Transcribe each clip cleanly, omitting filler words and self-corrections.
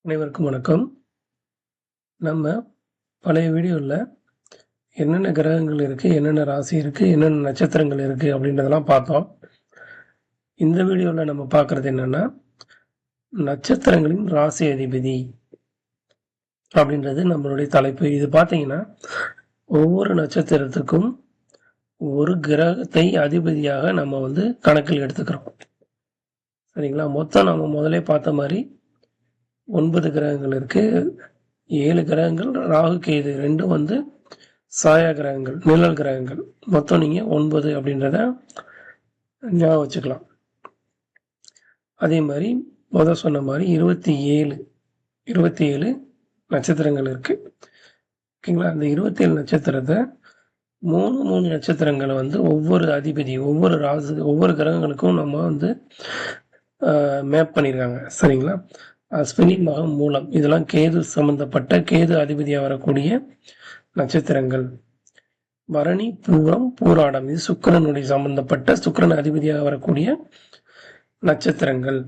அனைவருக்கும் வணக்கம். நம்ம பழைய வீடியோவில் என்னென்ன கிரகங்கள் இருக்குது, என்னென்ன ராசி இருக்குது, என்னென்ன நட்சத்திரங்கள் இருக்குது அப்படின்றதெல்லாம் பார்த்தோம். இந்த வீடியோவில் நம்ம பார்க்குறது என்னென்னா, நட்சத்திரங்களின் ராசி அதிபதி அப்படின்றது நம்மளுடைய தலைப்பு. இது பார்த்தீங்கன்னா, ஒவ்வொரு நட்சத்திரத்துக்கும் ஒரு கிரகத்தை அதிபதியாக நம்ம கணக்கில் எடுத்துக்கிறோம். சரிங்களா? மொத்தம் நம்ம முதலே பார்த்த மாதிரி 9 கிரகங்கள் இருக்குது. 7 கிரகங்கள் ராகு கேது ரெண்டும் சாயா கிரகங்கள், நிழல் கிரகங்கள். மொத்தம் நீங்கள் 9 அப்படின்றத ஞாபகம் வச்சுக்கலாம். அதே மாதிரி சொன்ன மாதிரி 27 நட்சத்திரங்கள் இருக்குது. ஓகேங்களா? அந்த 27 நட்சத்திரத்தை 3 நட்சத்திரங்களை ஒவ்வொரு அதிபதி, ஒவ்வொரு ராசி, ஒவ்வொரு கிரகங்களுக்கும் நம்ம மேப் பண்ணியிருக்காங்க. சரிங்களா? அஸ்வினி, மகம், மூலம் இதெல்லாம் கேது சம்பந்தப்பட்ட, கேது அதிபதியாக வரக்கூடிய நட்சத்திரங்கள். பரணி, பூரம், பூராடம் இது சுக்கிரனுடைய சம்பந்தப்பட்ட, சுக்கிரன் அதிபதியாக வரக்கூடிய நட்சத்திரங்கள்.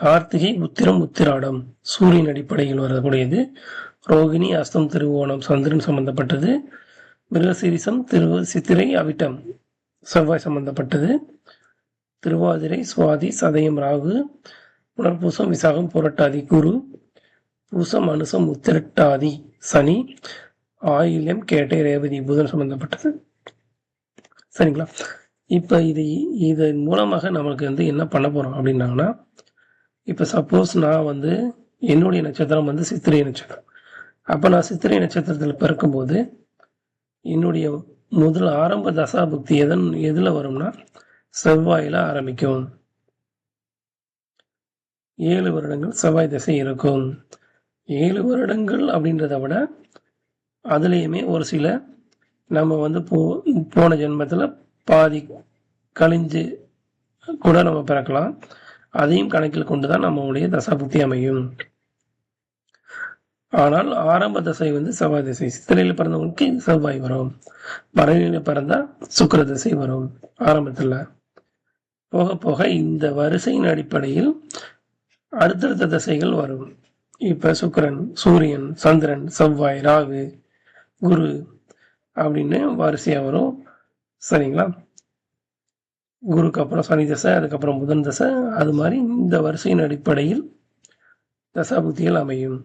கார்த்திகை, உத்திரம், உத்திராடம் சூரியன் அடிப்படையில் வரக்கூடியது. ரோகிணி, அஸ்தம், திருவோணம் சந்திரன் சம்பந்தப்பட்டது. மிருகசீரிசம், சித்திரை, அவிட்டம் செவ்வாய் சம்பந்தப்பட்டது. திருவாதிரை, சுவாதி, சதயம் ராகு. புனர்பூசம், விசாகம், புரட்டாதி குரு. பூசம், அனுசம், உத்திரட்டாதி சனி. ஆயில்யம், கேட்டை, ரேவதி புதன் சம்பந்தப்பட்டது. சரிங்களா? இப்போ இதன் மூலமாக நம்மளுக்கு என்ன பண்ண போகிறோம் அப்படின்னாங்கன்னா, இப்போ சப்போஸ் நான் என்னுடைய நட்சத்திரம் சித்திரை நட்சத்திரம். அப்போ நான் சித்திரை நட்சத்திரத்தில் பிறக்கும்போது என்னுடைய முதல் ஆரம்ப தசாபுக்தி எதில் வரும்னா செவ்வாயில் ஆரம்பிக்கும். 7 வருடங்கள் செவ்வாய் திசை இருக்கும். 7 வருடங்கள் அப்படின்றத விட அதுலேயுமே ஒரு சில நம்ம போன ஜென்மத்தில் பாதி கழிஞ்சு கூட நம்ம பிறக்கலாம். அதையும் கணக்கில் கொண்டு தான் நம்மளுடைய தசாபுக்தி அமையும். ஆனால் ஆரம்ப தசை செவ்வாய் திசை. சித்திரையில் பிறந்தவங்களுக்கு செவ்வாய் வரும். பரணியில் பிறந்தா சுக்கிர திசை வரும். ஆரம்பத்தில் போக போக இந்த வரிசையின் அடிப்படையில் அடுத்தடுத்த திசைகள் வரும். இப்போ சுக்கிரன், சூரியன், சந்திரன், செவ்வாய், ராகு, குரு அப்படின்னு வரிசையாக வரும். சரிங்களா? குருக்கு அப்புறம் சனி தசை, அதுக்கப்புறம் புதன் தசை, அது மாதிரி இந்த வரிசையின் அடிப்படையில் தசாபுக்திகள் அமையும்.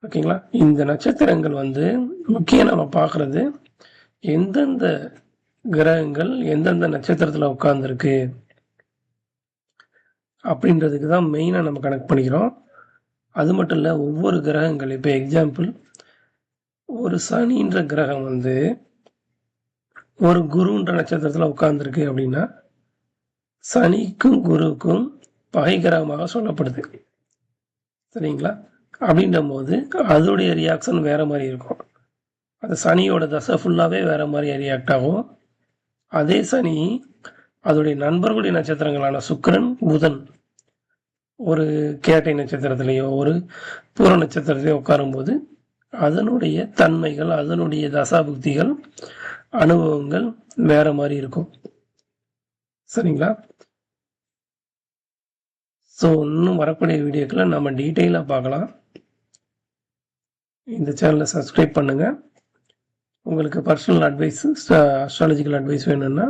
ஓகேங்களா? இந்த நட்சத்திரங்கள் முக்கியம் நம்ம பார்க்குறது எந்தெந்த கிரகங்கள் எந்தெந்த நட்சத்திரத்தில் உட்கார்ந்துருக்கு அப்படின்றதுக்கு தான் மெயினாக நம்ம கனெக்ட் பண்ணிக்கிறோம். அது மட்டும் இல்லை, ஒவ்வொரு கிரகங்கள், இப்போ எக்ஸாம்பிள் ஒரு சனின்ற கிரகம் ஒரு குருன்ற நட்சத்திரத்தில் உட்கார்ந்துருக்கு அப்படின்னா சனிக்கும் குருவுக்கும் பகை கிரகமாக சொல்லப்படுது. சரிங்களா? அப்படின்ற போது அதோடைய ரியாக்ஷன் வேற மாதிரி இருக்கும். அந்த சனியோட தசை ஃபுல்லாகவே வேற மாதிரி ரியாக்ட் ஆகும். அதே சனி அதோடைய நண்பர்களுடைய நட்சத்திரங்களான சுக்கிரன், புதன் ஒரு கேட்டை நட்சத்திரத்திலேயோ ஒரு பூர நட்சத்திரத்திலேயோ உட்காரும்போது அதனுடைய தன்மைகள், அதனுடைய தசாபுக்திகள், அனுபவங்கள் வேற மாதிரி இருக்கும். சரிங்களா? ஸோ இன்னும் வரக்கூடிய வீடியோக்களை நம்ம டீட்டெயிலாக பார்க்கலாம். இந்த சேனலை சப்ஸ்கிரைப் பண்ணுங்கள். உங்களுக்கு பர்சனல் அட்வைஸ், அஸ்ட்ராலஜிக்கல் அட்வைஸ் வேணும்னா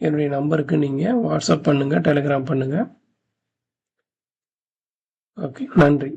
என்னுடைய நம்பருக்கு நீங்கள் வாட்ஸ்அப் பண்ணுங்கள், டெலிகிராம் பண்ணுங்கள். ஓகே, நன்றி.